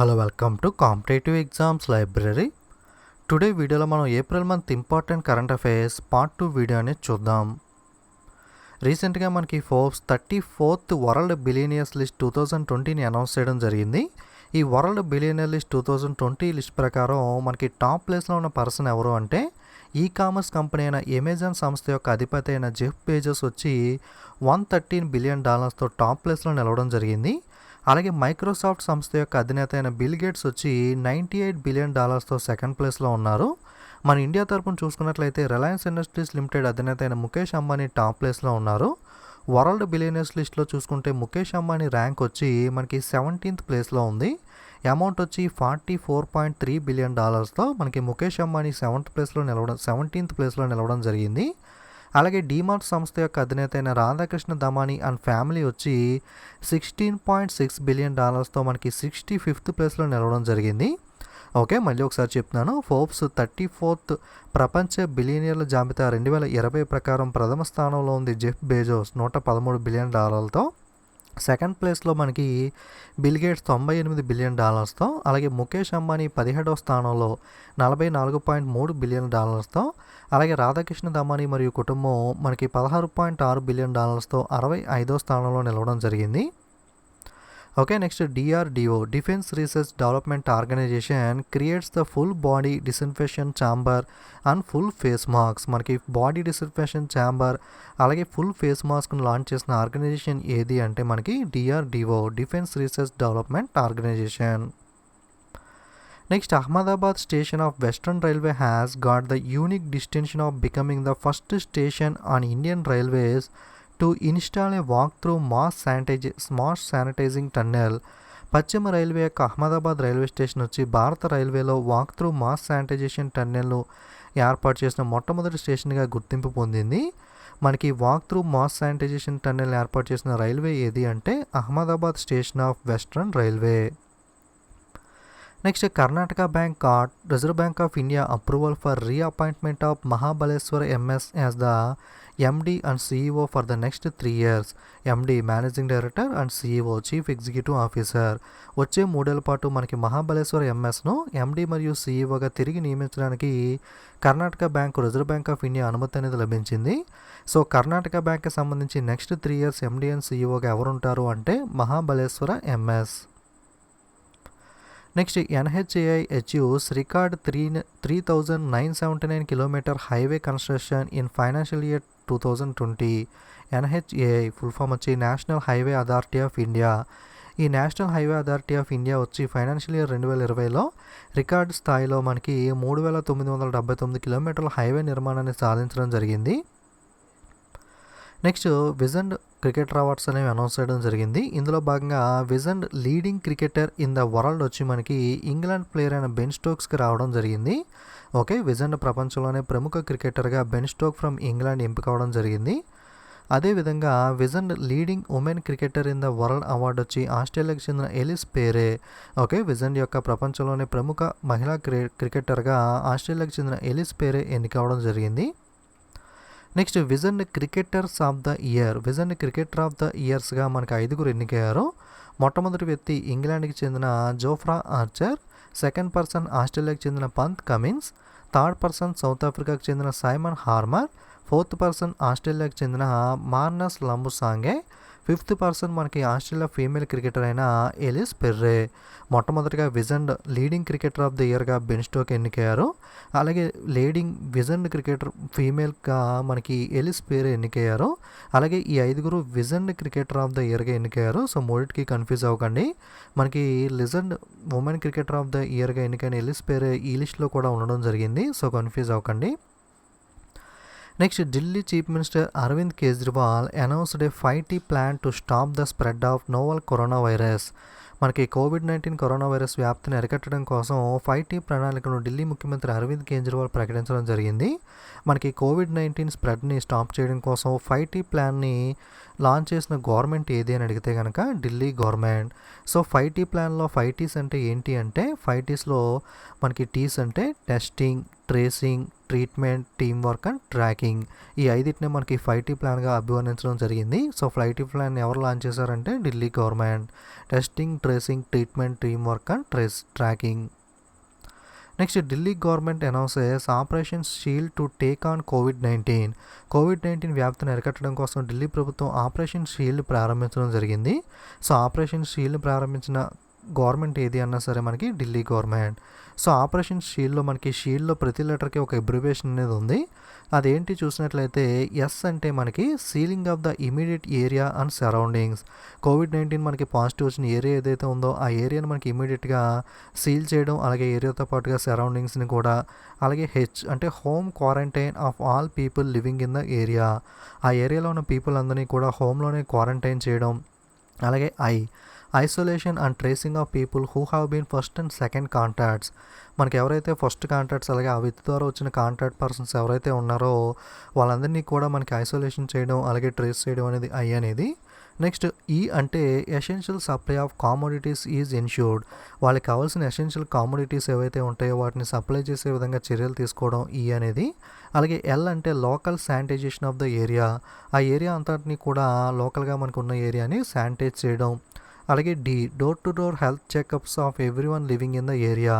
Hello welcome to competitive exams library. Today వీడియోలో మనం April month important current affairs part 2 video అనేది చూద్దాం. రీసెంట్గా మనకి Forbes 34th world billionaires list 2020ని అనౌన్స్ చేయడం జరిగింది. ఈ వరల్డ్ బిలియనియర్ లిస్ట్ 2020 లిస్ట్ ప్రకారం మనకి టాప్ ప్లేస్లో ఉన్న పర్సన్ ఎవరు అంటే ఈ కామర్స్ కంపెనీ అయిన అమెజాన్ సంస్థ యొక్క అధిపతి అయిన జెఫ్ బేజోస్ వచ్చి $113 బిలియన్ టాప్ ప్లేస్లో నిలవడం జరిగింది. అలాగే మైక్రోసాఫ్ట్ సంస్థ యొక్క అధినేత అయిన బిల్ గేట్స్ వచ్చి $98 బిలియన్ సెకండ్ ప్లేస్లో ఉన్నారు. మన ఇండియా తరపున చూసుకున్నట్లయితే రిలయన్స్ ఇండస్ట్రీస్ లిమిటెడ్ అధినేత అయిన ముఖేష్ అంబానీ టాప్ ప్లేస్లో ఉన్నారు. వరల్డ్ బిలియనర్స్ లిస్ట్లో చూసుకుంటే ముఖేష్ అంబానీ ర్యాంక్ వచ్చి మనకి 17th ప్లేస్లో ఉంది. అమౌంట్ వచ్చి $44.3 బిలియన్ మనకి ముఖేష్ అంబానీ 17th ప్లేస్లో నిలవడం జరిగింది. అలాగే డీమార్ట్ సంస్థ యొక్క అధినేత అయిన రాధాకృష్ణ దమానీ అండ్ ఫ్యామిలీ వచ్చి $16.6 బిలియన్ మనకి 65th ప్లేస్లో నిలవడం జరిగింది. ఓకే, మళ్ళీ ఒకసారి చెప్తున్నాను. ఫోర్బ్స్ 34th ప్రపంచ బిలియనీర్ల జాబితా 2020 ప్రకారం ప్రథమ స్థానంలో ఉంది జెఫ్ బేజోస్ $113 బిలియన్. సెకండ్ ప్లేస్లో మనకి బిల్ గేట్స్ $98 బిలియన్. అలాగే ముఖేష్ అంబానీ 17వ స్థానంలో $44.3 బిలియన్. అలాగే రాధాకృష్ణ దమానీ మరియు కుటుంబం మనకి $16.6 బిలియన్ 65వ స్థానంలో నిలవడం జరిగింది. Okay, next DRDO defence research development organisation creates the full body disinfection chamber and full face mask. మనకి బాడీ డిస్ఇన్ఫెక్షన్ ఛాంబర్ అలాగే ఫుల్ ఫేస్ మాస్క్ను లాంచ్ చేసిన ఆర్గనైజేషన్ ఏది అంటే మనకి DRDO defence research development organisation. Next Ahmedabad station of Western Railway has got the unique distinction of becoming the first station on Indian Railways to install a walk through mass sanitising tunnel. పశ్చిమ railway యొక్క Ahmedabad railway station వచ్చి భారత రైల్వేలో walk through mass sanitisation టన్నెల్ను ఏర్పాటు చేసిన మొట్టమొదటి స్టేషన్గా గుర్తింపు పొందింది. మనకి walk through mass sanitisation tunnel ఏర్పాటు చేసిన రైల్వే ఏది అంటే Ahmedabad station of Western Railway. Next Karnataka Bank got Reserve Bank of India approval for reappointment of Mahabaleshwar M S as the MD and CEO for the next 3 years. MD managing director and CEO chief executive officer. వచ్చే 3 ఏళ్ల పాటు మనకి Mahabaleshwar ఎంఎస్ను MD మరియు CEOగా తిరిగి నియమించడానికి Karnataka bank Reserve Bank of India అనుమతి అనేది లభించింది. సో కర్ణాటక బ్యాంక్కి సంబంధించి నెక్స్ట్ 3 years MD అండ్ CEOగా ఎవరు ఉంటారు అంటే Mahabaleshwara MS. Next NHAI achieves record 3,979 kilometre highway construction in financial year 2020. NHAI full form వచ్చి National Highway Authority of India. ఈ National Highway Authority of India వచ్చి ఫైనాన్షియల్ ఇయర్ 2020లో రికార్డు స్థాయిలో మనకి 3,979 కిలోమీటర్ల హైవే నిర్మాణాన్ని సాధించడం జరిగింది. నెక్స్ట్ విజన్ క్రికెటర్ అవార్డ్స్ అనేవి అనౌన్స్ చేయడం జరిగింది. ఇందులో భాగంగా vision leading cricketer in the world వచ్చి మనకి ఇంగ్లాండ్ ప్లేయర్ అయిన బెన్ స్టోక్స్కి రావడం జరిగింది. ఓకే, విజన్ ప్రపంచంలోనే ప్రముఖ క్రికెటర్గా బెన్ స్టోక్ ఫ్రమ్ ఇంగ్లాండ్ ఎంపిక అవడం జరిగింది. అదేవిధంగా vision leading women cricketer in the world award వచ్చి ఆస్ట్రేలియాకి చెందిన ఎలిస్ పేరే. ఓకే, విజన్ యొక్క ప్రపంచంలోనే ప్రముఖ మహిళా క్రికెటర్గా ఆస్ట్రేలియాకి చెందిన ఎలిస్ పేరే ఎన్నికవడం జరిగింది. Next Wisden cricketers of the year. Wisden cricketer of the ఇయర్స్గా మనకి 5 ఎన్నికయ్యారు. మొట్టమొదటి వ్యక్తి ఇంగ్లాండ్కి చెందిన జోఫ్రా ఆర్చర్, సెకండ్ పర్సన్ ఆస్ట్రేలియాకి చెందిన Pat Cummins, third person south ఆఫ్రికాకి చెందిన సైమన్ హార్మర్, ఫోర్త్ పర్సన్ ఆస్ట్రేలియాకి చెందిన మార్నస్ లంబుసాంగే, ఫిఫ్త్ పర్సన్ మనకి ఆస్ట్రేలియా ఫీమేల్ క్రికెటర్ అయిన ఎలిస్ పెర్రే. మొట్టమొదటిగా Wisden leading cricketer of the ఇయర్గా బెన్ స్టోక్ ఎన్నికయ్యారు. అలాగే లీడింగ్ విజన్ క్రికెటర్ ఫీమేల్గా మనకి ఎలిస్ పెర్రే ఎన్నికయ్యారు. అలాగే ఈ 5 విజన్ క్రికెటర్ ఆఫ్ ద ఇయర్గా ఎన్నికయ్యారు. సో మూడింటికి కన్ఫ్యూజ్ అవ్వకండి. మనకి లిజన్ ఉమెన్ క్రికెటర్ ఆఫ్ ద ఇయర్గా ఎన్నికైన ఎలిస్ పెర్రే ఈ లిస్ట్లో కూడా ఉండడం జరిగింది. సో కన్ఫ్యూజ్ అవ్వకండి. Next Delhi chief minister Arvind Kejriwal announced a 5T plan to stop the spread of novel corona virus. మనకి కోవిడ్-19 కరోనా వైరస్ వ్యాప్తిని అరికట్టడం కోసం 5T ప్రణాళికను ఢిల్లీ ముఖ్యమంత్రి అరవింద్ కేజ్రీవాల్ ప్రకటించడం జరిగింది. మనకి కోవిడ్-19 స్ప్రెడ్ని స్టాప్ చేయడం కోసం 5T ప్లాన్ని లాంచ్ చేసిన గవర్నమెంట్ ఏది అని అడిగితే కనుక ఢిల్లీ గవర్నమెంట్. సో 5T ప్లాన్లో 5Ts అంటే ఏంటి అంటే 5Tsలో మనకి టీస్ అంటే testing, tracing, treatment, team work and tracking. ఈ 5టిని మనకి 5T ప్లాన్గా అభివర్ణించడం జరిగింది. సో 5T ప్లాన్ ఎవరు లాంచ్ చేశారంటే Delhi government. Testing, tracing, treatment, team work and tracking. Next, Delhi government announces operation shield to take on COVID-19 వ్యాప్తిని అరికట్టడం కోసం ఢిల్లీ ప్రభుత్వం ఆపరేషన్ షీల్డ్ ప్రారంభించడం జరిగింది. సో ఆపరేషన్ షీల్డ్ ప్రారంభించిన గవర్నమెంట్ ఏది అన్నా సరే మనకి ఢిల్లీ గవర్నమెంట్. సో ఆపరేషన్ షీల్డ్లో ప్రతి లెటర్కి ఒక అబ్రివేషన్ అనేది ఉంది. అదేంటి చూసినట్లయితే ఎస్ అంటే మనకి ceiling of the immediate area and surroundings. COVID-19 మనకి పాజిటివ్ వచ్చిన ఏరియా ఏదైతే ఉందో ఆ ఏరియాని మనకి ఇమీడియట్గా సీల్ చేయడం, అలాగే ఏరియాతో పాటుగా సరౌండింగ్స్ని కూడా. అలాగే హెచ్ అంటే home quarantine of all people living in the area. ఆ ఏరియాలో ఉన్న పీపుల్ అందరినీ కూడా హోమ్లోనే క్వారంటైన్ చేయడం. అలాగే isolation and tracing of people who have been first and second contacts. మనకి ఎవరైతే ఫస్ట్ కాంటాక్ట్స్ అలాగే ఆ వ్యక్తి ద్వారా వచ్చిన కాంటాక్ట్ పర్సన్స్ ఎవరైతే ఉన్నారో వాళ్ళందరినీ కూడా మనకి ఐసోలేషన్ చేయడం, అలాగే ట్రేస్ చేయడం అనేది అనేది. నెక్స్ట్, ఈ అంటే essential supply of commodities is ensured. వాళ్ళకి కావాల్సిన ఎసెన్షియల్ కామోడిటీస్ ఏవైతే ఉంటాయో వాటిని సప్లై చేసే విధంగా చర్యలు తీసుకోవడం అనేది. అలాగే ఎల్ అంటే local sanitisation of the area. ఆ ఏరియా అంతటిని కూడా లోకల్గా మనకు ఉన్న ఏరియాని శానిటైజ్ చేయడం. అలాగే door to door health checkups of everyone living in the area.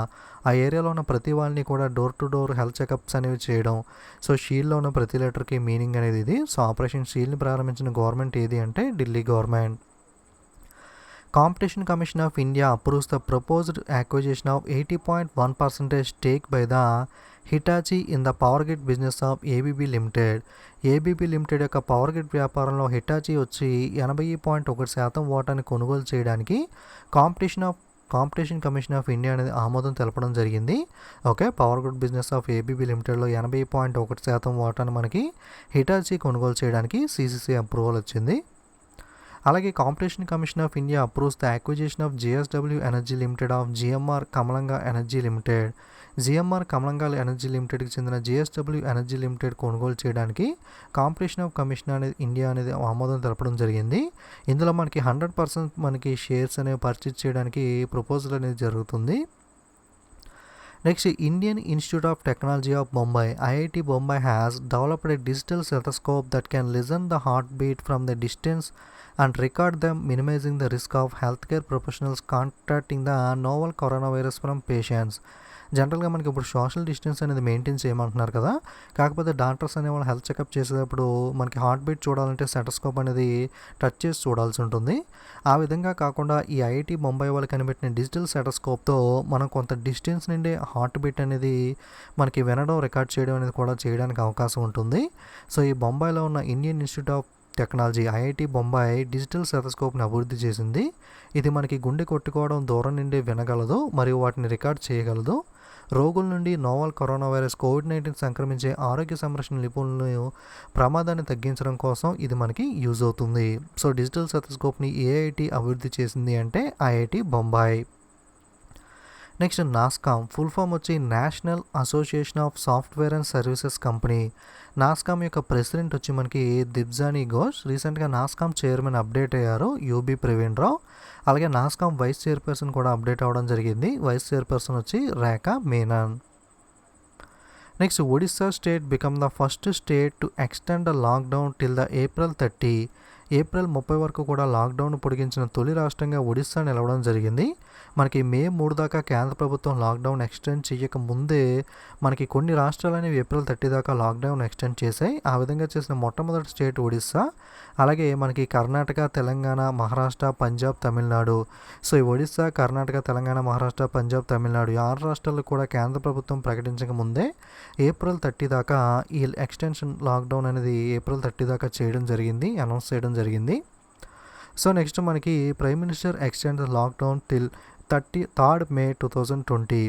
ఆ ఏరియాలో ఉన్న ప్రతి వాళ్ళని కూడా door to door health checkups అనేవి చేయడం. సో షీల్డ్లో ఉన్న ప్రతి లెటర్కి మీనింగ్ అనేది ఇది. సో ఆపరేషన్ షీల్డ్ని ప్రారంభించిన గవర్నమెంట్ ఏది అంటే Delhi government. Competition Commission of India approves the proposed acquisition of 80.1% stake by the Hitachi in the power grid business of ABB Limited. ABB Limited యొక్క పవర్ గ్రిడ్ వ్యాపారంలో Hitachi వచ్చి 80.1% వాటాని కొనుగోలు చేయడానికి కాంపిటీషన్ కమిషన్ ఆఫ్ ఇండియా అనేది ఆమోదం తెలపడం జరిగింది. Okay, power grid business of ABB లిమిటెడ్లో 80.1% వాటాను మనకి హిటాచీ కొనుగోలు చేయడానికి CCC అప్రూవల్ వచ్చింది. అలాగే Competition Commission of India approves the acquisition of JSW energy limited of GMR Kamalanga energy limited. GMR Kamalanga energy లిమిటెడ్కి చెందిన JSW ఎనర్జీ లిమిటెడ్ కొనుగోలు చేయడానికి కాంపిటీషన్ ఆఫ్ కమిషన్ అనేది ఇండియా అనేది ఆమోదం తెలపడం జరిగింది. ఇందులో మనకి 100% మనకి షేర్స్ అనేవి పర్చేజ్ చేయడానికి ప్రపోజల్ అనేది జరుగుతుంది. Next, Indian Institute of technology of Bombay IIT Bombay has developed a digital stethoscope that can listen the heartbeat from the distance and record them, minimizing the risk of healthcare professionals contacting the novel coronavirus from patients. జనరల్గా మనకి ఇప్పుడు social distance అనేది maintain చేయమంటున్నారు కదా, కాకపోతే doctors అనే వాళ్ళు health checkup చేసేటప్పుడు మనకి హార్ట్ బీట్ చూడాలంటే స్టెథోస్కోప్ అనేది టచ్ చేసి చూడాల్సి ఉంటుంది. ఆ విధంగా కాకుండా ఈ IIT బొంబాయి వాళ్ళు కనిపెట్టిన డిజిటల్ స్టెథోస్కోప్తో మనం కొంత డిస్టెన్స్ నుండి హార్ట్ బీట్ అనేది మనకి వినడం, రికార్డ్ చేయడం అనేది కూడా చేయడానికి అవకాశం ఉంటుంది. సో ఈ బొంబాయిలో ఉన్న Indian Institute of Technology IIT Bombay digital స్టెథోస్కోప్ని అభివృద్ధి చేసింది. ఇది మనకి గుండె కొట్టుకోవడం దూరం నుండి వినగలదు మరియు వాటిని రికార్డ్ చేయగలదు. రోగుల నుండి నోవల్ కరోనా వైరస్ COVID-19 సంక్రమించే ఆరోగ్య సంరక్షణ నిపుణులను ప్రమాదాన్ని తగ్గించడం కోసం ఇది మనకి యూజ్ అవుతుంది. సో డిజిటల్ స్టెథోస్కోప్ని AIT అభివృద్ధి చేసింది అంటే IIT Bombay. Next, Nasscom full form వచ్చి National Association of Software and Services Company. Nasscom యొక్క ప్రెసిడెంట్ వచ్చి మనకి దిబ్జానీ ఘోష్. రీసెంట్గా నాస్కామ్ చైర్మన్ అప్డేట్ అయ్యారు UB ప్రవీణ్ రావు. అలాగే నాస్కామ్ వైస్ చైర్పర్సన్ కూడా అప్డేట్ అవ్వడం జరిగింది. వైస్ చైర్పర్సన్ వచ్చి Rekha Menon. Next, Odisha state become the first state to extend the lockdown till the April 30. April 30 వరకు కూడా లాక్డౌన్ పొడిగించిన తొలి రాష్ట్రంగా ఒడిస్సా నిలవడం జరిగింది. మనకి May 3 దాకా కేంద్ర ప్రభుత్వం లాక్డౌన్ ఎక్స్టెండ్ చేయక ముందే మనకి కొన్ని రాష్ట్రాలు అనేవి April 30 దాకా లాక్డౌన్ ఎక్స్టెండ్ చేశాయి. ఆ విధంగా చేసిన మొట్టమొదటి స్టేట్ ఒడిస్సా. అలాగే మనకి కర్ణాటక, తెలంగాణ, మహారాష్ట్ర, పంజాబ్, తమిళనాడు. సో ఈ ఒడిస్సా, కర్ణాటక, తెలంగాణ, మహారాష్ట్ర, పంజాబ్, తమిళనాడు ఈ 6 రాష్ట్రాలు కూడా కేంద్ర ప్రభుత్వం ప్రకటించక ముందే April 30 దాకా ఈ ఎక్స్టెన్షన్ లాక్డౌన్ అనేది April 30 దాకా చేయడం జరిగింది, అనౌన్స్ చేయడం జరిగింది. సో నెక్స్ట్ మనకి prime minister extend the lockdown till 3rd May 2020.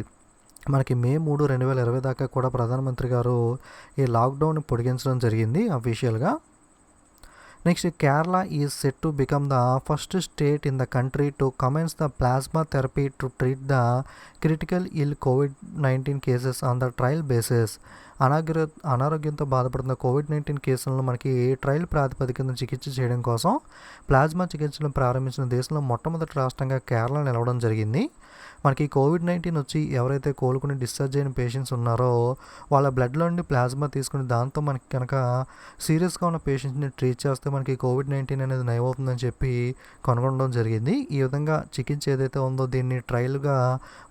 మనకి May 3, 2020 దాకా కూడా ప్రధానమంత్రి గారు ఈ లాక్డౌన్ పొడిగించడం జరిగింది అఫీషియల్గా. Next, Kerala is set to become the first state in the country to commence the plasma therapy to treat the critical ill COVID-19 cases on the trial basis. అనారోగ్యంతో బాధపడుతున్న COVID-19 కేసులను మనకి ట్రయల్ ప్రాతిపదికన చికిత్స చేయడం కోసం ప్లాస్మా చికిత్సను ప్రారంభించిన దేశంలో మొట్టమొదటి రాష్ట్రంగా కేరళ నిలవడం జరిగింది. మనకి కోవిడ్-19 వచ్చి ఎవరైతే కోలుకుని డిశ్చార్జ్ అయిన పేషెంట్స్ ఉన్నారో వాళ్ళ బ్లడ్‌లో నుండి ప్లాస్మా తీసుకొని దాంతో మనకి కనుక సీరియస్‌గా ఉన్న పేషెంట్స్‌ని ట్రీట్ చేస్తే మనకి కోవిడ్-19 అనేది నయమవుతుందని చెప్పి కనుగొనడం జరిగింది. ఈ విధంగా చికిత్స ఏదైతే ఉందో దీన్ని ట్రయల్‌గా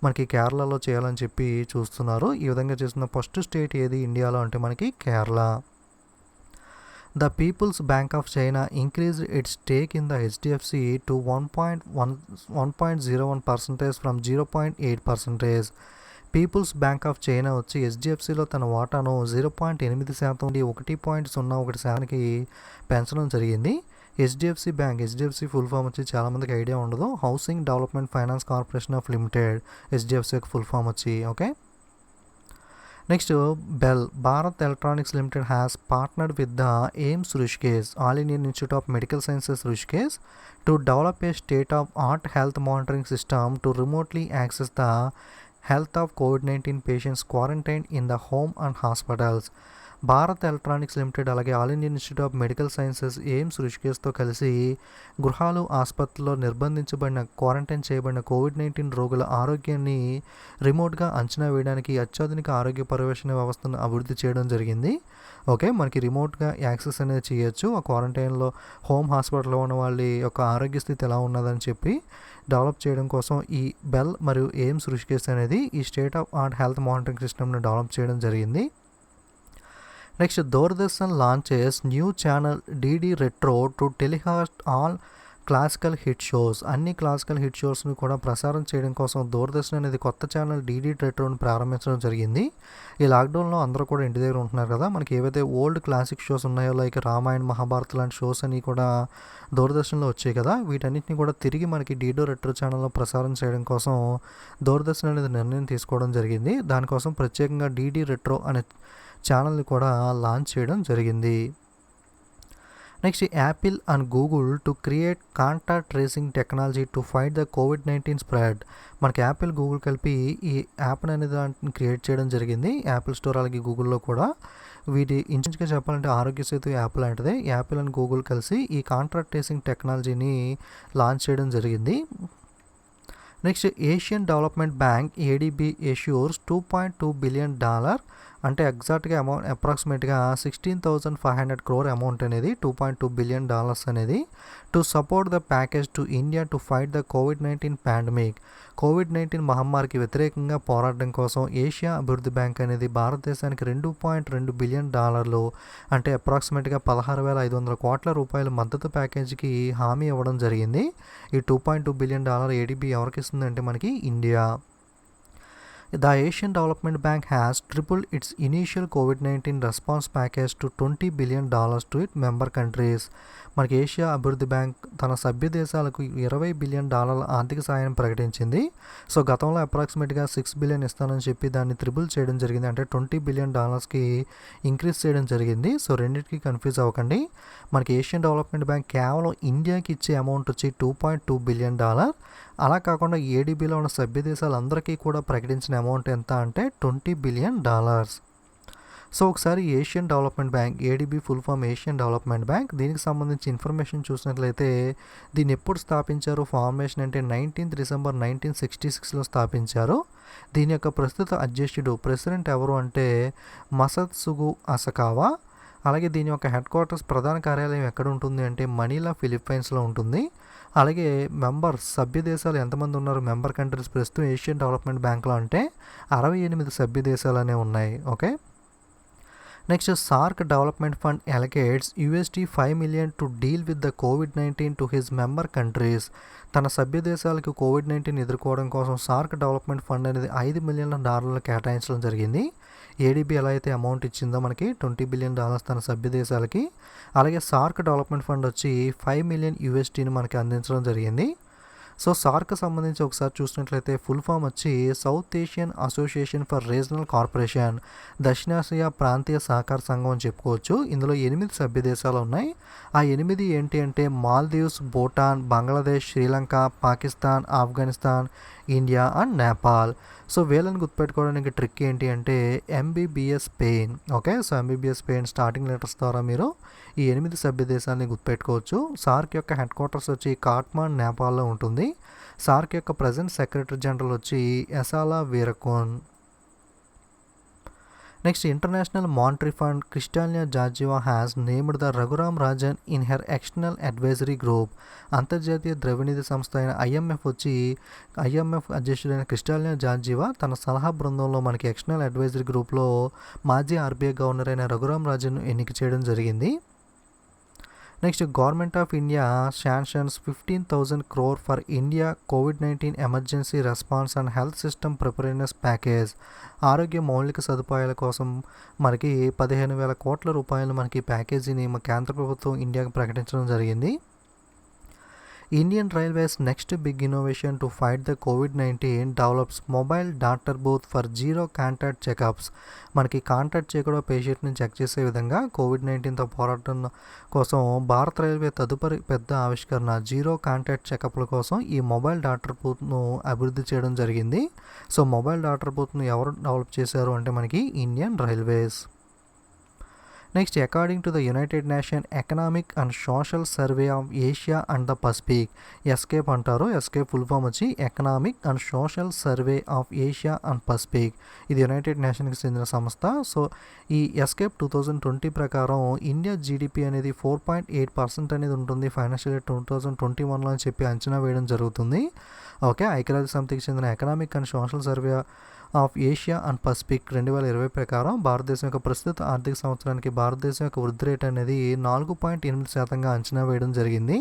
మనకి కేరళలో చేయాలని చెప్పి చూస్తున్నారు. ఈ విధంగా చేస్తున్న ఫస్ట్ స్టేట్ ఏది ఇండియాలో అంటే మనకి Kerala. The People's Bank of China increased its stake in the HDFC to 1.01% from 0.8%. People's Bank of China వచ్చి హెచ్డిఎఫ్సిలో తన వాటాను 0.8% నుండి 1.01%కి పెంచడం జరిగింది. హెచ్డిఎఫ్సి ఫుల్ ఫామ్ వచ్చి చాలామందికి ఐడియా ఉండదు. Housing Development Finance Corporation of Limited HDFC యొక్క ఫుల్ ఫామ్ వచ్చి. Okay, next BEL Bharat Electronics Limited has partnered with the AIIMS Rishikesh all Indian Institute of Medical Sciences Rishikesh to develop a state of art health monitoring system to remotely access the health of కోవిడ్-19 patients quarantine in the home and hospitals. Bharat Electronics Limited అలాగే all Indian Institute of Medical Sciences AIIMS రుషికేష్తో కలిసి గృహాలు ఆసుపత్రుల్లో నిర్బంధించబడిన quarantine చేయబడిన COVID-19 రోగుల ఆరోగ్యాన్ని రిమోట్గా అంచనా వేయడానికి అత్యాధునిక ఆరోగ్య పర్యవేక్షణ వ్యవస్థను అభివృద్ధి చేయడం జరిగింది. ఓకే, మనకి రిమోట్గా యాక్సెస్ అనేది చేయొచ్చు. ఆ క్వారంటైన్లో హోమ్ హాస్పిటల్లో ఉన్న వాళ్ళ యొక్క ఆరోగ్య స్థితి ఎలా ఉన్నదని చెప్పి డెవలప్ చేయడం కోసం ఈ బెల్ మరియు ఎయిమ్స్ రుషికేష్ అనేది ఈ state of art health monitoring సిస్టమ్ని డెవలప్ చేయడం జరిగింది. Next Doordarshan launches new channel DD retro to telecast all classical hit shows. అన్ని క్లాసికల్ హిట్ షోస్ని కూడా ప్రసారం చేయడం కోసం దూరదర్శన్ అనేది కొత్త ఛానల్ డిడి రెట్రోని ప్రారంభించడం జరిగింది. ఈ లాక్డౌన్లో అందరూ కూడా ఇంటి దగ్గర ఉంటున్నారు కదా, మనకి ఏవైతే ఓల్డ్ క్లాసిక్ షోస్ ఉన్నాయో లైక్ రామాయణ మహాభారత్ లాంటి షోస్ అన్నీ కూడా దూరదర్శన్లో వచ్చాయి కదా, వీటన్నిటిని కూడా తిరిగి మనకి డిడో రెట్రో ఛానల్లో ప్రసారం చేయడం కోసం దూరదర్శన్ అనేది నిర్ణయం తీసుకోవడం జరిగింది. దానికోసం ప్రత్యేకంగా డిడి రెట్రో అనే ఛానల్ని కూడా లాంచ్ చేయడం జరిగింది. Next Apple and Google to create contact tracing technology to fight the COVID-19 spread. మనకి యాపిల్ గూగుల్ కలిపి ఈ యాప్ అనేది దాన్ని క్రియేట్ చేయడం జరిగింది. యాపిల్ స్టోర్ అలాగే గూగుల్లో కూడా వీటి ఇంచుగా చెప్పాలంటే ఆరోగ్య సేతు యాప్ లాంటిదే. యాపిల్ అండ్ గూగుల్ కలిసి ఈ కాంటాక్ట్ ట్రేసింగ్ టెక్నాలజీని లాంచ్ చేయడం జరిగింది. Next Asian Development Bank ADB ఇష్యూర్స్ $2.2 బిలియన్ అంటే ఎగ్జాక్ట్గా అమౌంట్ అప్రాక్సిమేట్గా 16,500 crore అమౌంట్ అనేది $2.2 బిలియన్ అనేది to support the package to India to fight the covid pandemic. Covid మహమ్మారికి వ్యతిరేకంగా పోరాడడం కోసం ఏషియా అభివృద్ధి బ్యాంక్ అనేది భారతదేశానికి $2.2 బిలియన్ అంటే అప్రాక్సిమేట్గా 16,500 కోట్ల రూపాయల మద్దతు ప్యాకేజీకి హామీ ఇవ్వడం జరిగింది. ఈ $2.2 బిలియన్ ఏడిబి ఎవరికి ఇస్తుందంటే మనకి India. The Asian Development Bank has tripled its initial COVID-19 response package to $20 billion to its member countries. మనకి ఏషియా అభివృద్ధి బ్యాంక్ తన సభ్య దేశాలకు $20 బిలియన్ ఆర్థిక సాయం ప్రకటించింది. సో గతంలో అప్రాక్సిమేట్గా $6 బిలియన్ ఇస్తానని చెప్పి దాన్ని త్రిబుల్ చేయడం జరిగింది, అంటే $20 బిలియన్ ఇంక్రీజ్ చేయడం జరిగింది. సో రెండింటికి కన్ఫ్యూజ్ అవ్వకండి. మనకి ఏషియన్ డెవలప్మెంట్ బ్యాంక్ కేవలం ఇండియాకి ఇచ్చే అమౌంట్ వచ్చి $2.2 బిలియన్. అలా కాకుండా ఏడిబిలో ఉన్న సభ్య దేశాలందరికీ కూడా ప్రకటించిన అమౌంట్ ఎంత అంటే $20 బిలియన్. సో ఒకసారి Asian Development Bank ADB full form Asian Development Bank, దీనికి సంబంధించి ఇన్ఫర్మేషన్ చూసినట్లయితే దీన్ని ఎప్పుడు స్థాపించారు, ఫార్మేషన్ అంటే 19th డిసెంబర్ 1966లో స్థాపించారు. దీని యొక్క ప్రస్తుత అధ్యక్షుడు ప్రెసిడెంట్ ఎవరు అంటే మసత్సుగు అసకావా. అలాగే దీని యొక్క హెడ్ క్వార్టర్స్ ప్రధాన కార్యాలయం ఎక్కడ ఉంటుంది అంటే మనీలా ఫిలిప్పైన్స్లో ఉంటుంది. అలాగే మెంబర్స్ సభ్య దేశాలు ఎంతమంది ఉన్నారు మెంబర్ కంట్రీస్ ప్రస్తుతం ఏషియన్ డెవలప్మెంట్ బ్యాంక్లో అంటే 68 సభ్య దేశాలనే ఉన్నాయి. Okay, next SAARC Development Fund allocates $5 million to deal with the కోవిడ్-19 టు హిజ్ మెంబర్ కంట్రీస్. తన సభ్య దేశాలకు కోవిడ్-19 ఎదుర్కోవడం కోసం సార్క్ డెవలప్మెంట్ ఫండ్ అనేది $5 మిలియన్ కేటాయించడం జరిగింది. ఏడిబి ఎలా అయితే అమౌంట్ ఇచ్చిందో మనకి $20 బిలియన్ తన సభ్య దేశాలకి, అలాగే సార్క్ డెవలప్మెంట్ ఫండ్ వచ్చి $5 million మనకి అందించడం జరిగింది. సో సార్క్ సంబంధించి ఒకసారి చూసినట్లయితే ఫుల్ ఫామ్ వచ్చి South Asian Association for Regional Corporation, దక్షిణాసియా ప్రాంతీయ సహకార సంఘం అని చెప్పుకోవచ్చు. ఇందులో 8 సభ్య దేశాలు ఉన్నాయి. ఆ 8 ఏంటి అంటే Maldives, Bhutan, Bangladesh, Sri Lanka, Pakistan, Afghanistan, India and Nepal. So వీళ్ళని గుర్తుపెట్టుకోవడానికి ట్రిక్ ఏంటి అంటే MBBS pain. Okay, so MBBS pain starting letters ద్వారా మీరు ఈ 8 సభ్య దేశాలని గుర్తుపెట్టుకోవచ్చు. సార్క్ యొక్క హెడ్ క్వార్టర్స్ వచ్చి కాట్మాండ్ నేపాల్లో ఉంటుంది. సార్క్ యొక్క ప్రజెంట్ సెక్రటరీ జనరల్ వచ్చి Esala Weerakoon. Next, International Monetary Fund Kristalina Georgieva has named the Raghuram Rajan in her external advisory group. అంతర్జాతీయ ద్రవ్యనిధి సంస్థ అయిన ఐఎంఎఫ్ అధ్యక్షుడైన క్రిస్టాలియా జార్జివా తన సలహా బృందంలో మనకి ఎక్స్టర్నల్ అడ్వైజరీ గ్రూప్లో మాజీ ఆర్బీఐ గవర్నర్ అయిన రఘురామ్ రాజన్ను ఎన్నిక చేయడం జరిగింది. Next, government of India sanctions 15,000 crore for India COVID-19 emergency response and health system preparedness package. ఆరోగ్య మౌలిక సదుపాయాల కోసం మనకి 15,000 కోట్ల రూపాయలు మనకి ప్యాకేజీని కేంద్ర ప్రభుత్వం ఇండియాకి ప్రకటించడం జరిగింది. Indian Railways next big innovation to fight the COVID-19 develops mobile doctor booth for zero contact checkups. మనకి కాంటాక్ట్ చేయకుండా పేషెంట్ని చెక్ చేసే విధంగా COVID-19తో పోరాటం కోసం భారత రైల్వే తదుపరి పెద్ద ఆవిష్కరణ జీరో కాంటాక్ట్ చెకప్ల కోసం ఈ మొబైల్ డాక్టర్ బూత్ను అభివృద్ధి చేయడం జరిగింది. సో మొబైల్ డాక్టర్ బూత్ను ఎవరు డెవలప్ చేశారు అంటే మనకి Indian Railways. Next, according to the United nation economic and social survey of Asia and the Pacific, escape అంటారు. ఎస్కేప్ ఫుల్ ఫామ్ వచ్చి economic and social survey of Asia and Pacific. ఇది United నేషన్కి చెందిన సంస్థ. So ఈ escape 2020 ప్రకారం India GDP అనేది 4.8% అనేది ఉంటుంది ఫైనాన్షియల్ ఇయర్ 2021లో అని చెప్పి అంచనా వేయడం జరుగుతుంది. ఓకే, ఐక్యరాజ్య సమితికి చెందిన economic and social survey of Asia and Pacific 2020 ప్రకారం భారతదేశం యొక్క ప్రస్తుత ఆర్థిక సంవత్సరానికి భారతదేశం యొక్క వృద్ధి రేట్ అనేది 4.8% అంచనా వేయడం జరిగింది.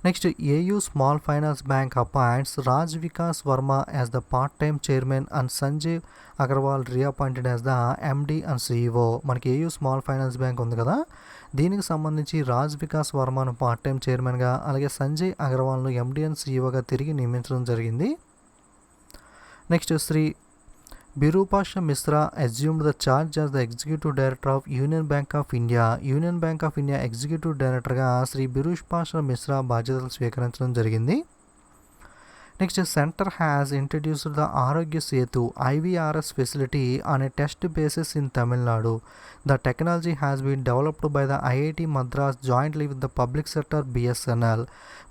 Next, AU Small Finance Bank appoints Raj Vikas Verma as the part time chairman and Sanjeev Agarwal reappointed as the MD and CEO. మనకి ఏయూ స్మాల్ ఫైనాన్స్ బ్యాంక్ ఉంది కదా, దీనికి సంబంధించి రాజ్ వికాస్ వర్మను పార్ట్ టైం చైర్మన్గా అలాగే సంజయ్ అగర్వాల్ను ఎండి అండ్ సిఇఓగా తిరిగి నియమించడం జరిగింది. Next, Shri Birupaksha Mishra assumed the charge as the executive director of Union Bank of India. Union Bank of India executive డైరెక్టర్గా శ్రీ బిరూపాక్ష మిశ్రా బాధ్యతలు స్వీకరించడం జరిగింది. Next, centre has introduced the Aarogya Setu IVRS facility on a test basis in Tamil Nadu. The technology has been developed by the IIT Madras jointly with the public sector BSNL.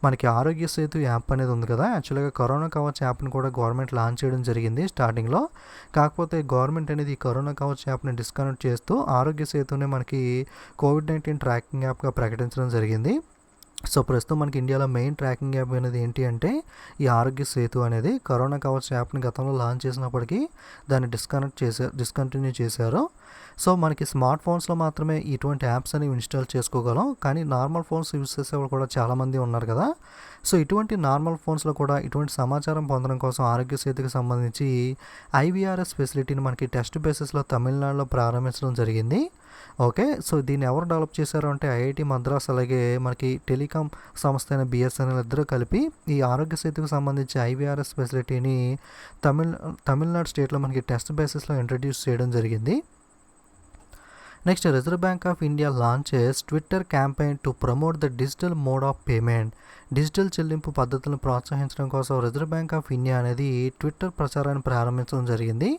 మనకి ఆరోగ్య Setu app అనేది ఉంది కదా, యాక్చువల్గా కరోనా కవచ్ యాప్ని కూడా గవర్నమెంట్ లాంచ్ చేయడం జరిగింది స్టార్టింగ్లో. కాకపోతే గవర్నమెంట్ అనేది ఈ కరోనా కవచ్ యాప్ని డిస్కనెక్ట్ చేస్తూ ఆరోగ్య సేతుని మనకి COVID-19 ట్రాకింగ్ యాప్గా ప్రకటించడం జరిగింది. సో ప్రస్తుతం మనకి ఇండియాలో మెయిన్ ట్రాకింగ్ యాప్ అనేది ఏంటి అంటే ఈ ఆరోగ్య సేతు అనేది. కరోనా కవచ్ యాప్ని గతంలో లాంచ్ చేసినప్పటికీ దాన్ని డిస్కంటిన్యూ చేశారు. సో మనకి స్మార్ట్ ఫోన్స్లో మాత్రమే ఇటువంటి యాప్స్ అనేవి ఇన్స్టాల్ చేసుకోగలం, కానీ నార్మల్ ఫోన్స్ యూజ్ చేసేవాళ్ళు కూడా చాలామంది ఉన్నారు కదా. సో ఇటువంటి నార్మల్ ఫోన్స్లో కూడా ఇటువంటి సమాచారం పొందడం కోసం ఆరోగ్య సేతుకి సంబంధించి IVRS ఫెసిలిటీని మనకి టెస్ట్ బేసిస్లో తమిళనాడులో ప్రారంభించడం జరిగింది. ఓకే, సో దీన్ని ఎవరు డెవలప్ చేశారు అంటే IIT మద్రాస్ అలాగే మనకి టెలికాం సంస్థ అయిన BSNL ఇద్దరు కలిపి ఈ ఆరోగ్య సేతుకు సంబంధించి IVRS ఫెసిలిటీని తమిళనాడు స్టేట్లో మనకి టెస్ట్ బేసిస్లో ఇంట్రడ్యూస్ చేయడం జరిగింది. Next, reserve Bank of India launches Twitter campaign to promote the digital mode of payment. Digital చెల్లింపు పద్ధతులను ప్రోత్సహించడం కోసం రిజర్వ్ బ్యాంక్ ఆఫ్ ఇండియా అనేది ట్విట్టర్ ప్రచారాన్ని ప్రారంభించడం జరిగింది.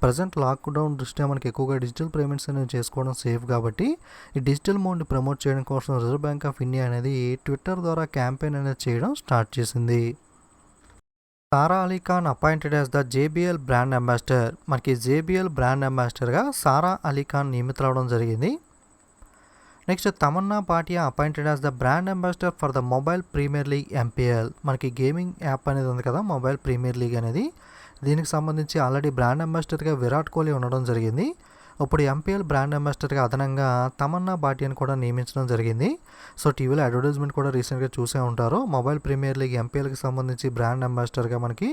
ప్రజెంట్ లాక్డౌన్ దృష్ట్యా మనకి ఎక్కువగా డిజిటల్ పేమెంట్స్ అనేవి చేసుకోవడం సేఫ్ కాబట్టి ఈ డిజిటల్ మోడ్ని ప్రమోట్ చేయడం కోసం రిజర్వ్ బ్యాంక్ ఆఫ్ ఇండియా అనేది ట్విట్టర్ ద్వారా క్యాంపెయిన్ అనేది చేయడం స్టార్ట్ చేసింది. Sara Ali Khan appointed as the JBL brand ambassador. మనకి JBL బ్రాండ్ అంబాసిడర్గా సారా అలీ ఖాన్ నియమితులవడం జరిగింది. Next, Tamannaah Bhatia appointed as the brand ambassador for the Mobile Premier League MPL. మనకి గేమింగ్ యాప్ అనేది ఉంది కదా మొబైల్ ప్రీమియర్ లీగ్ అనేది, దీనికి సంబంధించి ఆల్రెడీ బ్రాండ్ అంబాసిడర్గా విరాట్ కోహ్లీ ఉండడం జరిగింది. ఇప్పుడు MPL బ్రాండ్ అంబాసిడర్గా అదనంగా తమన్నా భాటియాని కూడా నియమించడం జరిగింది. సో టీవీలో అడ్వర్టైజ్మెంట్ కూడా రీసెంట్గా చూసే ఉంటారు. మొబైల్ ప్రీమియర్ లీగ్ MPLకి సంబంధించి బ్రాండ్ అంబాసిడర్గా మనకి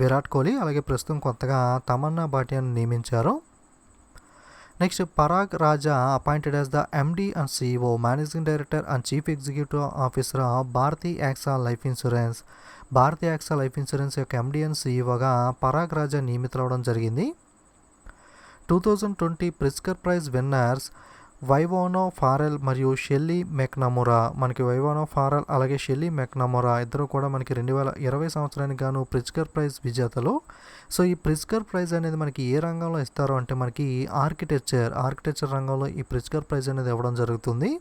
విరాట్ కోహ్లీ అలాగే ప్రస్తుతం కొత్తగా తమన్నా భాటియాని నియమించారు. Next, Parag Raja appointed as the MD and CEO managing director and chief executive officer of Bharti AXA Life Insurance. Bharti AXA Life Insurance యొక్క MD అండ్ CEOగా పరాగ్ రాజా నియమితులవడం జరిగింది. 2020 Pritzker Prize winners Yvonne Farrell మరియు షెల్లీ మెక్నమోరా. మనకి వైవోనో ఫారెల్ అలాగే Shelley మెక్నమోరా ఇద్దరు కూడా మనకి 2020 సంవత్సరానికి గాను ప్రిస్కర్ ప్రైజ్ విజేతలు. సో ఈ ప్రిస్కర్ ప్రైజ్ అనేది మనకి ఏ రంగంలో ఇస్తారో అంటే మనకి ఆర్కిటెక్చర్ రంగంలో ఈ ప్రిస్కర్ ప్రైజ్ అనేది ఇవ్వడం జరుగుతుంది.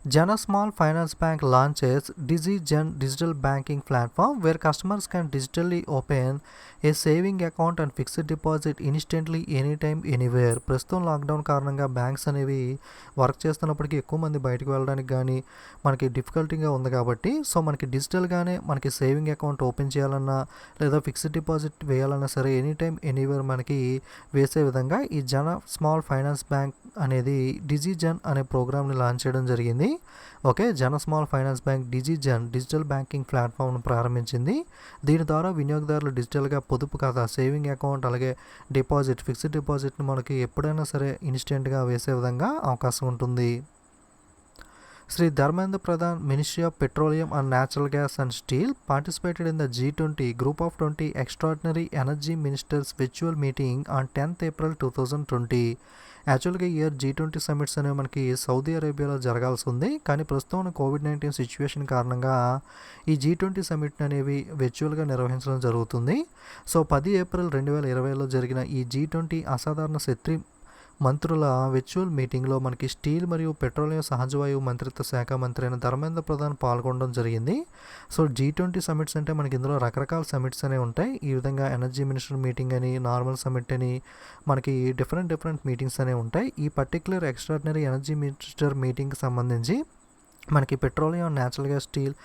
Jana Small Finance Bank launches DigiGen digital banking platform where customers can digitally open a saving account and fixed deposit instantly anytime anywhere. ప్రస్తుతం లాక్డౌన్ కారణంగా బ్యాంక్స్ అనేవి వర్క్ చేస్తున్నప్పటికీ ఎక్కువ మంది బయటకు వెళ్ళడానికి కానీ మనకి డిఫికల్టీగా ఉంది కాబట్టి సో మనకి డిజిటల్గానే మనకి సేవింగ్ అకౌంట్ ఓపెన్ చేయాలన్నా లేదా ఫిక్స్డ్ డిపాజిట్ వేయాలన్నా సరే ఎనీ టైం ఎనీవేర్ మనకి వేసే విధంగా ఈ జన స్మాల్ ఫైనాన్స్ బ్యాంక్ అనేది డిజిజన్ అనే ప్రోగ్రామ్ని లాంచ్ చేయడం జరిగింది. Okay, Jana Small Finance Bank డిజిజన్ డిజిటల్ బ్యాంకింగ్ ప్లాట్ఫామ్ను ప్రారంభించింది. దీని ద్వారా వినియోగదారులు డిజిటల్గా పొదుపు ఖాతా, సేవింగ్ అకౌంట్, అలాగే డిపాజిట్, ఫిక్స్డ్ డిపాజిట్ని మనకి ఎప్పుడైనా సరే ఇన్స్టెంట్గా వేసే విధంగా అవకాశం ఉంటుంది. Sri Dharmendra Pradhan, Ministry of Petroleum and Natural Gas and Steel, participated in the G20 Group of 20 Extraordinary Energy Ministers virtual meeting on 10th April 2020. యాక్చువల్గా ఇయర్ G20 సమిట్స్ అనేవి మనకి సౌదీ అరేబియాలో జరగాల్సి ఉంది, కానీ ప్రస్తుతం కోవిడ్-19 సిచ్యువేషన్ కారణంగా ఈ G20 సమిట్ అనేవి వర్చువల్గా నిర్వహించడం జరుగుతుంది. సో 10 ఏప్రిల్ 2020లో జరిగిన ఈ G20 అసాధారణ శక్తి మంత్రుల వర్చువల్ మీటింగ్లో మనకి స్టీల్ మరియు పెట్రోలియం సహజవాయువు మంత్రిత్వ శాఖ మంత్రి అయిన ధర్మేంద్ర ప్రధాన్ పాల్గొనడం జరిగింది. సో G20 సమిట్స్ అంటే మనకి ఇందులో రకరకాల సమిట్స్ అనేవి ఉంటాయి. ఈ విధంగా ఎనర్జీ మినిస్టర్ మీటింగ్ అని, నార్మల్ సమిట్ అని, మనకి డిఫరెంట్ మీటింగ్స్ అనేవి ఉంటాయి. ఈ పర్టికులర్ ఎక్స్ట్రాడినరీ ఎనర్జీ మినిస్టర్ మీటింగ్కి సంబంధించి మనకి petroleum, natural gas, steel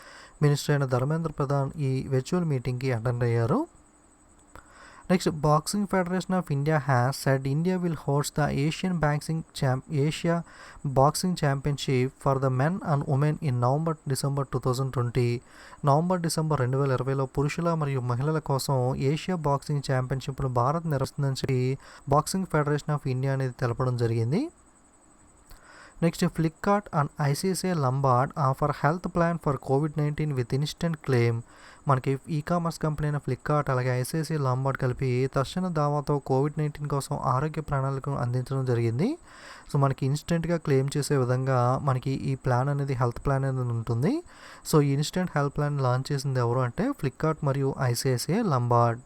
minister అయిన ధర్మేంద్ర ప్రధాన్ ఈ వర్చువల్ మీటింగ్కి అటెండ్ అయ్యారు. Next, Boxing Federation of India has said India will host the Asia Boxing Championship for the men and women in November-December 2020. November-December 2020లో పురుషుల మరియు మహిళల కోసం ఏషియా బాక్సింగ్ ఛాంపియన్షిప్ను భారత్ నిర్వహిస్తుందని చెప్పి బాక్సింగ్ ఫెడరేషన్ ఆఫ్ ఇండియా అనేది తెలపడం జరిగింది. Next, Flipkart and ICICI Lombard offer health plan for COVID-19 with instant claim. మనకి ఈ కామర్స్ కంపెనీ అయిన ఫ్లిప్కార్ట్ అలాగే ఐసిఐసిఐ లంబార్డ్ కలిపి తక్షణ దావాతో కోవిడ్-19 కోసం ఆరోగ్య ప్రణాళికను అందించడం జరిగింది. సో మనకి ఇన్స్టెంట్గా క్లెయిమ్ చేసే విధంగా మనకి ఈ ప్లాన్ అనేది హెల్త్ ప్లాన్ అనేది ఉంటుంది. సో ఈ ఇన్స్టెంట్ హెల్త్ ప్లాన్ లాంచ్ చేసింది ఎవరు అంటే ఫ్లిప్కార్ట్ మరియు ICICI Lombard.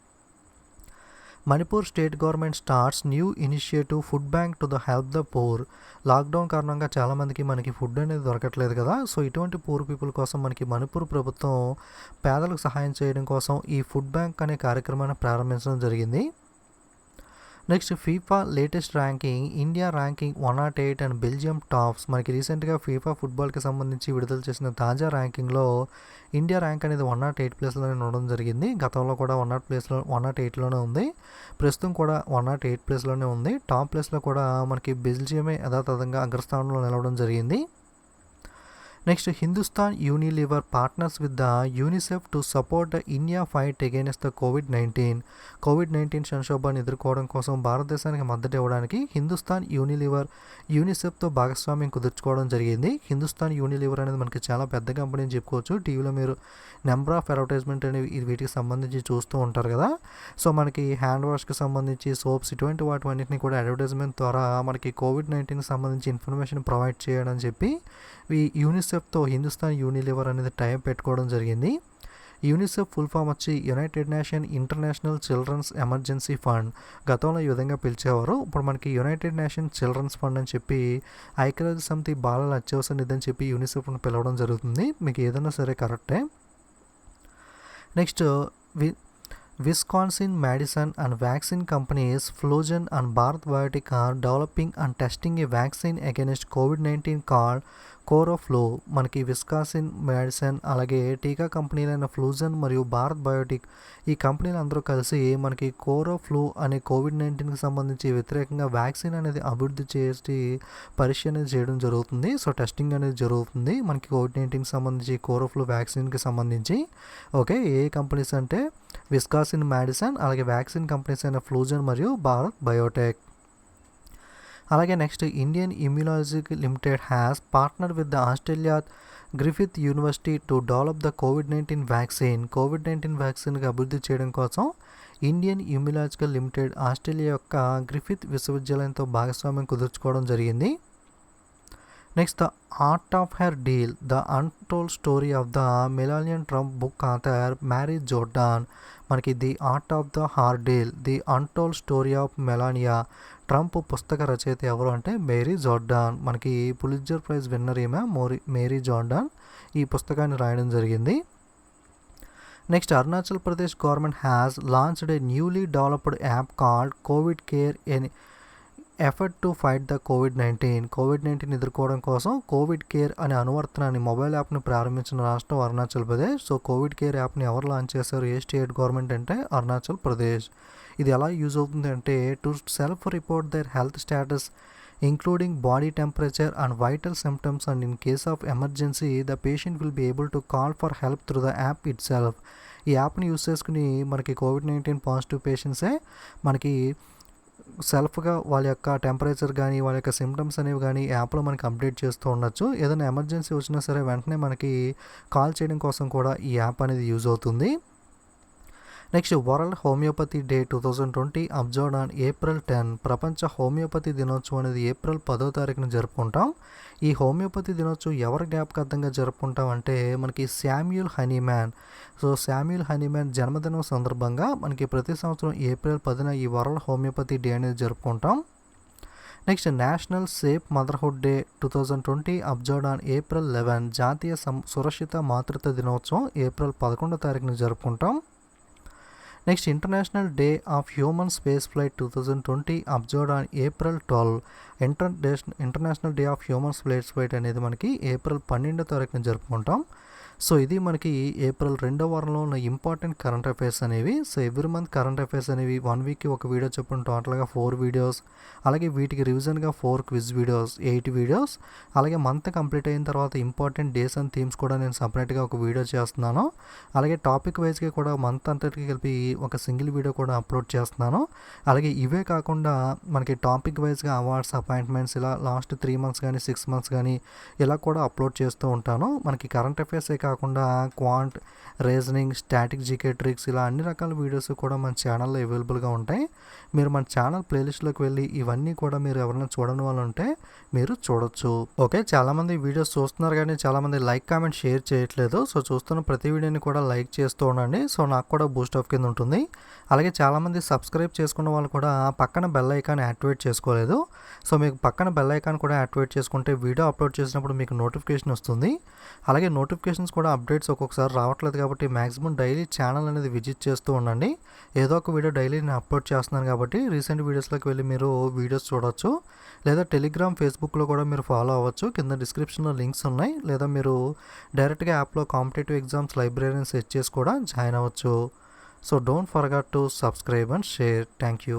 Manipur state government starts new initiative food bank to the help the poor. Lockdown కారణంగా చాలామందికి మనకి ఫుడ్ అనేది దొరకట్లేదు కదా, సో ఇటువంటి పూర్ పీపుల్ కోసం మనకి మణిపూర్ ప్రభుత్వం పేదలకు సహాయం చేయడం కోసం ఈ ఫుడ్ బ్యాంక్ అనే కార్యక్రమాన్ని ప్రారంభించడం జరిగింది. Next, FIFA latest ranking, India ranking 108 and Belgium tops. మనకి రీసెంట్గా ఫీఫా ఫుట్బాల్కి సంబంధించి విడుదల చేసిన తాజా ర్యాంకింగ్లో ఇండియా ర్యాంక్ అనేది 108 ప్లేస్లోనే ఉండడం జరిగింది. గతంలో కూడా 108లోనే ఉంది, ప్రస్తుతం కూడా 108 ప్లేస్లోనే ఉంది. టాప్ ప్లేస్లో కూడా మనకి బెల్జియమే యథాతథంగా అగ్రస్థానంలో నిలవడం జరిగింది. Next, Hindustan Unilever partners with the UNICEF to support the India fight against the COVID-19 సంక్షోభాన్ని ఎదుర్కోవడం కోసం భారతదేశానికి మద్దతు ఇవ్వడానికి హిందుస్థాన్ యూనిలివర్ యూనిసెఫ్తో భాగస్వామ్యం కుదుర్చుకోవడం జరిగింది. హిందుస్థాన్ యూనిలివర్ అనేది మనకి చాలా పెద్ద కంపెనీ అని చెప్పుకోవచ్చు. టీవీలో మీరు నెంబర్ ఆఫ్ అడ్వర్టైజ్మెంట్ అనేవి వీటికి సంబంధించి చూస్తూ ఉంటారు కదా. సో మనకి హ్యాండ్ వాష్కి సంబంధించి సోప్స్ ఇటువంటి వాటివన్నింటినీ కూడా అడ్వర్టైజ్మెంట్ ద్వారా మనకి కోవిడ్-19కి సంబంధించి ఇన్ఫర్మేషన్ ప్రొవైడ్ చేయడం చెప్పి ఈ యూనిసెఫ్తో హిందుస్థాన్ యూనిలివర్ అనేది టైప్ పెట్టుకోవడం జరిగింది. యూనిసెఫ్ ఫుల్ ఫామ్ వచ్చి United Nation International Children's Emergency Fund. గతంలో ఈ విధంగా పిలిచేవారు, ఇప్పుడు మనకి యునైటెడ్ నేషన్ చిల్డ్రన్స్ ఫండ్ అని చెప్పి ఐక్యరాజ్య సమితి బాలల అత్యవసర నిధి అని చెప్పి యూనిసెఫ్ను పిలవడం జరుగుతుంది. మీకు ఏదైనా సరే కరెక్టే. Next, Wisconsin Madison and vaccine companies Flogen and Bharat Biotech are developing and testing a vaccine against COVID-19 called కోరోఫ్లో. మనకి విస్కాసిన్ మెడిసిన్ అలాగే టీకా కంపెనీలైన ఫ్లూజన్ మరియు భారత్ బయోటెక్ ఈ కంపెనీలు అందరూ కలిసి మనకి కోరోఫ్లో అనే కోవిడ్-19కి సంబంధించి వ్యతిరేకంగా వ్యాక్సిన్ అనేది అభివృద్ధి చేసి పరీక్ష అనేది చేయడం జరుగుతుంది. సో టెస్టింగ్ అనేది జరుగుతుంది మనకి కోవిడ్-19కి సంబంధించి కోరోఫ్లో వ్యాక్సిన్కి సంబంధించి. ఓకే, ఏ కంపెనీస్ అంటే విస్కాసిన్ మెడిసిన్ అలాగే వ్యాక్సిన్ కంపెనీస్ అయిన ఫ్లూజన్ మరియు భారత్ బయోటెక్. అలాగే next, Indian immunology limited has partner with the Australia Griffith university to develop the covid vaccine. Covid వ్యాక్సిన్కి అభివృద్ధి చేయడం కోసం ఇండియన్ ఇమ్యునాలజికల్ లిమిటెడ్ ఆస్ట్రేలియా యొక్క గ్రిఫిత్ విశ్వవిద్యాలయంతో భాగస్వామ్యం కుదుర్చుకోవడం జరిగింది. Next the art of her deal the untold story of the Melania Trump book author Mary Jordan. మనకి the art of the her deal the untold story of Melania Trump పుస్తక రచయిత ఎవరు అంటే మేరీ జోర్డాన్. మనకి Pulitzer prize winner ఈమె Mary Jordan ఈ పుస్తకాన్ని రాయడం జరిగింది. Next Arunachal Pradesh government has launched a newly developed app called Covid care an effort to fight the COVID-19 ఎదుర్కోవడం కోసం కోవిడ్ కేర్ అనే అనువర్తనాన్ని మొబైల్ యాప్ని ప్రారంభించిన రాష్ట్రం Arunachal Pradesh. So Covid care యాప్ని ఎవరు లాంచ్ చేశారు, ఏ స్టేట్ గవర్నమెంట్ అంటే అరుణాచల్ ప్రదేశ్. ఇది ఎలా యూజ్ అవుతుంది అంటే to self report their health status including body temperature and vital symptoms and in case of emergency the patient will be able to call for help through the app itself. ఈ యాప్ని use చేసుకుని మనకి COVID-19 positive పేషెంట్సే మనకి సెల్ఫ్గా వాళ్ళ యొక్క temperature కానీ వాళ్ళ యొక్క సిమ్టమ్స్ అనేవి కానీ యాప్లో మనకి అప్డేట్ చేస్తూ ఉండొచ్చు. ఏదైనా ఎమర్జెన్సీ వచ్చినా సరే వెంటనే మనకి కాల్ చేయడం కోసం కూడా ఈ యాప్ అనేది యూజ్ అవుతుంది. Next world homeopathy day 2020 observed on April 10. ప్రపంచ హోమియోపతి దినోత్సవం అనేది ఏప్రిల్ 10వ తారీఖున జరుపుకుంటాం. ఈ హోమియోపతి దినోత్సవం ఎవరి జ్ఞాపకార్థంగా జరుపుకుంటాం అంటే మనకి శామ్యూల్ హనీమ్యాన్. సో శామ్యూల్ హనీమ్యాన్ జన్మదినం సందర్భంగా మనకి ప్రతి సంవత్సరం ఏప్రిల్ 10న ఈ వరల్డ్ హోమియోపతి డే అనేది జరుపుకుంటాం. Next national safe motherhood day 2020 observed on April 11. జాతీయ సురక్షిత మాతృత్వ దినోత్సవం ఏప్రిల్ 11వ తారీఖున జరుపుకుంటాం. Next international day of human space flight 2020 observed on April 12. International day of human space flight అనేది మనకి ఏప్రిల్ 12వ తారీఖున జరుపుకుంటాం. సో ఇది మనకి ఏప్రిల్ 2వ వారంలో ఉన్న ఇంపార్టెంట్ కరెంట్ అఫైర్స్ అనేవి. So every month current affairs అనేవి 1 వీక్కి ఒక వీడియో చొప్పున టోటల్గా 4 వీడియోస్, అలాగే వీటికి రివిజన్గా 4 క్విజ్ వీడియోస్, 8 వీడియోస్, అలాగే మంత్ కంప్లీట్ అయిన తర్వాత ఇంపార్టెంట్ డేస్ అండ్ థీమ్స్ కూడా నేను సపరేట్గా ఒక వీడియో చేస్తున్నాను. అలాగే టాపిక్ వైజ్గా కూడా మంత్ అంతటికి కలిపి ఒక సింగిల్ వీడియో కూడా అప్లోడ్ చేస్తున్నాను. అలాగే ఇవే కాకుండా మనకి టాపిక్ వైజ్గా అవార్డ్స్, అపాయింట్మెంట్స్ ఇలా లాస్ట్ 3 మంత్స్ కానీ 6 మంత్స్ కానీ ఇలా కూడా అప్లోడ్ చేస్తూ ఉంటాను. మనకి కరెంట్ అఫైర్సే కాకుండా quant, reasoning, static GK tricks ఇలా అన్ని రకాల వీడియోస్ కూడా మన ఛానల్లో అవైలబుల్గా ఉంటాయి. మీరు మన ఛానల్ ప్లేలిస్ట్లోకి వెళ్ళి ఇవన్నీ కూడా మీరు ఎవరైనా చూడని వాళ్ళు ఉంటే మీరు చూడొచ్చు. ఓకే, చాలామంది వీడియోస్ చూస్తున్నారు కానీ చాలామంది లైక్, కామెంట్, షేర్ చేయట్లేదు. సో చూస్తున్న ప్రతి వీడియోని కూడా లైక్ చేస్తూ ఉండండి. సో నాకు కూడా బూస్ట్ ఆఫ్ కింద ఉంటుంది. అలాగే చాలామంది సబ్స్క్రైబ్ చేసుకున్న వాళ్ళు కూడా పక్కన బెల్ ఐకాన్ యాక్టివేట్ చేసుకోలేదు. సో మీకు పక్కన బెల్ ఐకాన్ కూడా యాక్టివేట్ చేసుకుంటే వీడియో అప్లోడ్ చేసినప్పుడు మీకు నోటిఫికేషన్ వస్తుంది. అలాగే నోటిఫికేషన్స్ కూడా అప్డేట్స్ ఒక్కొక్కసారి రావట్లేదు కాబట్టి మ్యాక్సిమం డైలీ ఛానల్ అనేది విజిట్ చేస్తూ ఉండండి. ఏదో ఒక వీడియో డైలీ నేను అప్లోడ్ చేస్తున్నాను కాబట్టి రీసెంట్ వీడియోస్లోకి వెళ్ళి మీరు వీడియోస్ చూడొచ్చు. లేదా టెలిగ్రామ్, ఫేస్బుక్లో కూడా మీరు ఫాలో అవ్వచ్చు. కింద డిస్క్రిప్షన్లో లింక్స్ ఉన్నాయి. లేదా మీరు డైరెక్ట్గా యాప్లో కాంపిటేటివ్ ఎగ్జామ్స్ లైబ్రరీని సెర్చ్ చేసి కూడా జాయిన్ అవ్వచ్చు. So don't forget to subscribe and share. Thank you.